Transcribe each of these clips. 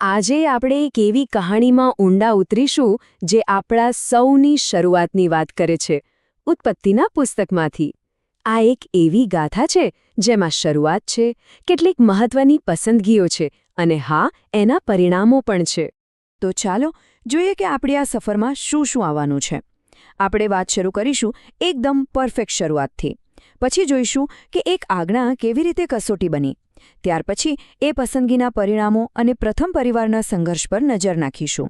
આજે આપણે એક એવી કહાણીમાં ઊંડા ઉતરીશું જે આપણા સૌની શરૂઆતની વાત કરે છે, ઉત્પત્તિના પુસ્તકમાંથી. આ એક એવી ગાથા છે જેમાં શરૂઆત છે, કેટલીક મહત્વની પસંદગીઓ છે અને હા, એના પરિણામો પણ છે. તો ચાલો જોઈએ કે આપણે આ સફરમાં શું શું આવવાનું છે. આપણે વાત શરૂ કરીશું એકદમ પરફેક્ટ શરૂઆતથી. પછી જોઈશું કે એક આજ્ઞા કેવી રીતે કસોટી બની. ત્યાર પછી એ પસંદગીના પરિણામો અને પ્રથમ પરિવારના સંઘર્ષ પર નજર નાખીશું.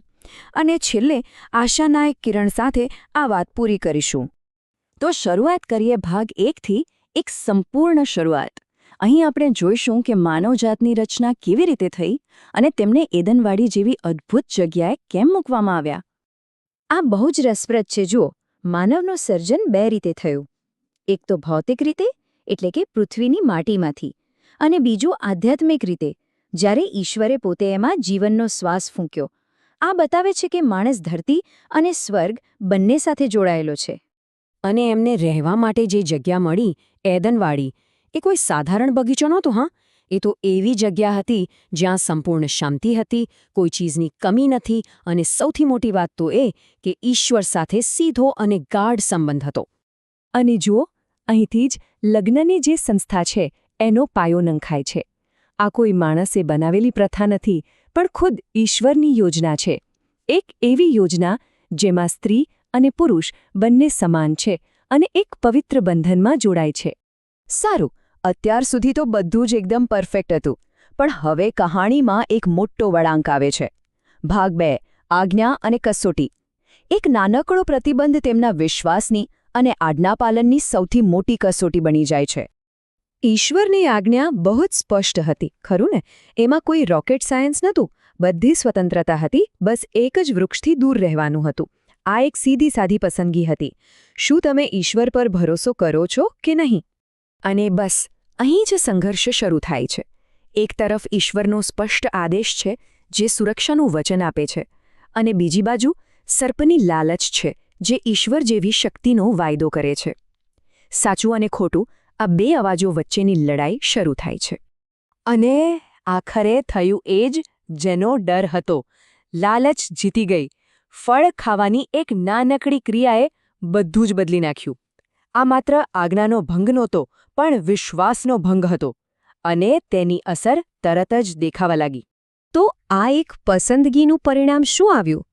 અને છેલ્લે આશાના એક કિરણ સાથે આ વાત પૂરી કરીશું. તો શરૂઆત કરીએ ભાગ 1થી, એક સંપૂર્ણ શરૂઆત. અહીં આપણે જોઈશું કે માનવજાતની રચના કેવી રીતે થઈ અને તેમને એદનવાડી જેવી અદ્ભુત જગ્યાએ કેમ મૂકવામાં આવ્યા. આ બહુ જ રસપ્રદ છે. જુઓ, માનવનું સર્જન બે રીતે થયું. એક તો ભૌતિક રીતે, એટલે કે પૃથ્વીની માટીમાંથી, અને બીજું આધ્યાત્મિક રીતે, જ્યારે ઈશ્વરે પોતે એમાં જીવનનો શ્વાસ ફૂંક્યો. આ બતાવે છે કે માણસ ધરતી અને સ્વર્ગ બંને સાથે જોડાયેલો છે. અને એમને રહેવા માટે જે જગ્યા મળી, એદનવાડી, એ કોઈ સાધારણ બગીચો નહોતો. હા, એ તો એવી જગ્યા હતી જ્યાં સંપૂર્ણ શાંતિ હતી, કોઈ ચીજની કમી નથી, અને સૌથી મોટી વાત તો એ કે ઈશ્વર સાથે સીધો અને ગાઢ સંબંધ હતો. અને જુઓ, અહીંથી જ લગ્નની જે સંસ્થા છે એનો પાયો નંખાય છે. આ કોઈ માણસે બનાવેલી પ્રથા નથી, પણ ખુદ ઈશ્વરની યોજના છે. એક એવી યોજના જેમાં સ્ત્રી અને પુરુષ બંને સમાન છે અને એક પવિત્ર બંધનમાં જોડાય છે. સારું, અત્યાર સુધી તો બધું જ એકદમ પરફેક્ટ હતું. પણ હવે કહાણીમાં એક મોટો વળાંક આવે છે. ભાગ 2, આજ્ઞા અને કસોટી. એક નાનકડો પ્રતિબંધ તેમના વિશ્વાસની અને આજ્ઞાપાલનની સૌથી મોટી કસોટી બની જાય છે. ઈશ્વરની આજ્ઞા બહુ જ સ્પષ્ટ હતી, ખરું ને? એમાં કોઈ રોકેટ સાયન્સ નહોતું, બધી સ્વતંત્રતા હતી, બસ એક જ વૃક્ષથી દૂર રહેવાનું હતું. આ એક સીધી સાધી પસંદગી હતી. શું તમે ઈશ્વર પર ભરોસો કરો છો કે નહીં? અને બસ અહીં જ સંઘર્ષ શરૂ થાય છે. એક તરફ ઈશ્વરનો સ્પષ્ટ આદેશ છે જે સુરક્ષાનું વચન આપે છે, અને બીજી બાજુ સર્પની લાલચ છે જે ઈશ્વર જેવી શક્તિનો વાયદો કરે છે. સાચું અને ખોટું, આ બે અવાજો વચ્ચેની લડાઈ શરૂ થાય છે. અને આખરે થયું એ જ જેનો ડર હતો. લાલચ જીતી ગઈ. ફળ ખાવાની એક નાનકડી ક્રિયાએ બધું જ બદલી નાખ્યું. આ માત્ર આજ્ઞાનો ભંગ નહોતો, પણ વિશ્વાસનો ભંગ હતો. અને તેની અસર તરત જ દેખાવા લાગી. તો આ એક પસંદગીનું પરિણામ શું આવ્યું?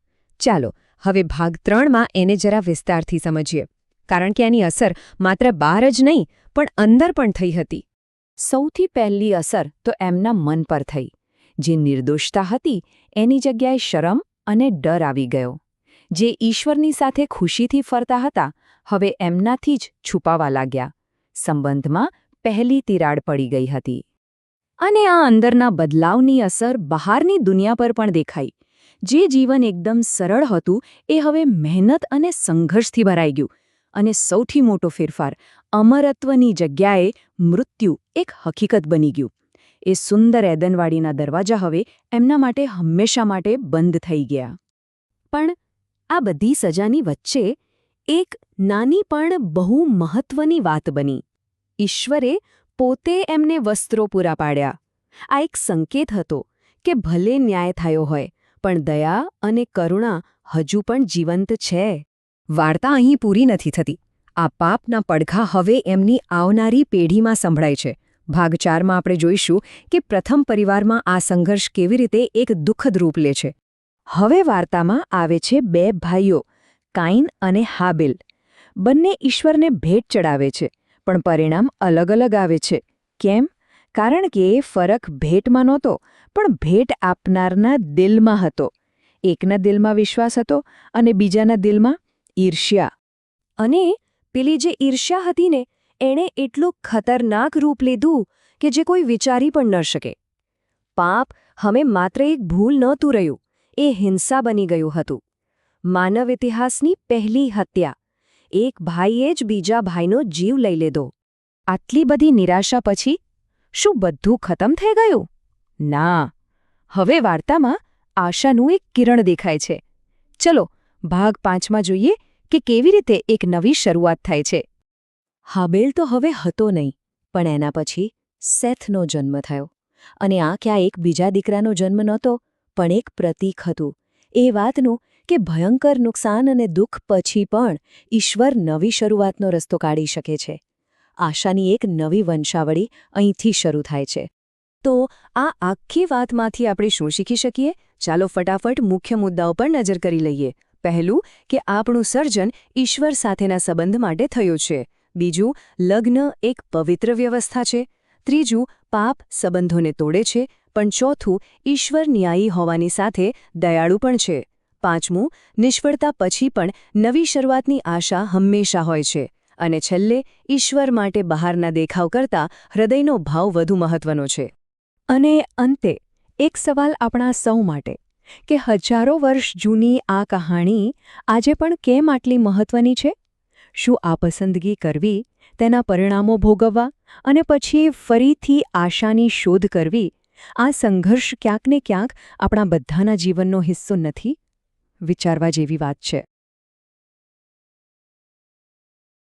ચાલો હવે ભાગ 3માં એને જરા વિસ્તારથી સમજીએ, કારણ કે એની અસર માત્ર બહાર જ નહીં પણ અંદર પણ થઈ હતી. સૌથી પહેલી અસર તો એમના મન પર થઈ. જે નિર્દોષતા હતી એની જગ્યાએ શરમ અને ડર આવી ગયો. જે ઈશ્વરની સાથે ખુશીથી ફરતા હતા, હવે એમનાથી જ છુપાવા લાગ્યા. સંબંધમાં પહેલી તિરાડ પડી ગઈ હતી. અને આ અંદરના બદલાવની અસર બહારની દુનિયા પર પણ દેખાઈ. જે જીવન એકદમ સરળ હતું એ હવે મહેનત અને સંઘર્ષથી ભરાઈ ગયું. અને સૌથી મોટો ફેરફાર, અમરત્વની જગ્યાએ મૃત્યુ એક હકીકત બની ગયું. એ સુંદર એદનવાડીના દરવાજા હવે એમના માટે હંમેશા માટે બંધ થઈ ગયા. પણ આ બધી સજાની વચ્ચે એક નાની પણ બહુ મહત્વની વાત બની. ઈશ્વરે પોતે એમને વસ્ત્રો પૂરા પાડ્યા. આ એક સંકેત હતો કે ભલે ન્યાય થયો હોય, પણ દયા અને કરુણા હજુ પણ જીવંત છે. વાર્તા અહીં પૂરી નથી થતી. આ પાપના પડઘા હવે એમની આવનારી પેઢીમાં સંભળાય છે. ભાગ 4માં આપણે જોઈશું કે પ્રથમ પરિવારમાં આ સંઘર્ષ કેવી રીતે એક દુઃખદ રૂપ લે છે. હવે વાર્તામાં આવે છે બે ભાઈઓ, કાઈન અને હાબેલ. બંને ઈશ્વરને ભેટ ચડાવે છે, પણ પરિણામ અલગ અલગ આવે છે. કેમ? કારણ કે ફરક ભેટમાં નહોતો, પણ ભેટ આપનારના દિલમાં હતો. એકના દિલમાં વિશ્વાસ હતો અને બીજાના દિલમાં ઈર્ષ્યા. અને પેલી જે ઈર્ષ્યા હતી ને, એણે એટલું ખતરનાક રૂપ લીધું કે જે કોઈ વિચારી પણ ન શકે. પાપ હવે માત્ર એક ભૂલ નહોતું રહ્યું, એ હિંસા બની ગયું હતું. માનવ ઇતિહાસની પહેલી હત્યા. એક ભાઈએ જ બીજા ભાઈનો જીવ લઈ લીધો. આટલી બધી નિરાશા પછી શું બધું ખતમ થઈ ગયું? ના. હવે વાર્તામાં આશાનું એક કિરણ દેખાય છે. ચલો ભાગ 5માં જોઈએ કે કેવી રીતે એક નવી શરૂઆત થાય છે. હાબેલ તો હવે હતો નહીં, પણ એના પછી સેથનો જન્મ થયો. અને આ ક્યાં એક બીજા દીકરાનો જન્મ નહોતો, પણ એક પ્રતીક હતું એ વાતનું કે ભયંકર નુકસાન અને દુઃખ પછી પણ ઈશ્વર નવી શરૂઆતનો રસ્તો કાઢી શકે છે. આશાની એક નવી વંશાવળી અહીંથી શરૂ થાય છે. તો આ આખી વાતમાંથી આપણે શું શીખી શકીએ? ચાલો ફટાફટ મુખ્ય મુદ્દાઓ પર નજર કરી લઈએ. પહેલું, કે આપણું સર્જન ઈશ્વર સાથેના સંબંધ માટે થયું છે. બીજું, લગ્ન એક પવિત્ર વ્યવસ્થા છે. ત્રીજું, પાપ સંબંધોને તોડે છે. પણ ચોથું, ઈશ્વર ન્યાયી હોવાની સાથે દયાળુ પણ છે. પાંચમું, નિષ્ફળતા પછી પણ નવી શરૂઆતની આશા હંમેશા હોય છે. અને છેલ્લે, ઈશ્વર માટે બહારના દેખાવ કરતાં હૃદયનો ભાવ વધુ મહત્વનો છે. અને અંતે એક સવાલ આપણા સૌ માટે કે હજારો વર્ષ જૂની આ કહાણી આજે પણ કેમ આટલી મહત્વની છે? શું આ પસંદગી કરવી, તેના પરિણામો ભોગવવા અને પછી ફરીથી આશાની શોધ કરવી, આ સંઘર્ષ ક્યાંક ને ક્યાંક આપણા બધાના જીવનનો હિસ્સો નથી? વિચારવા જેવી વાત છે.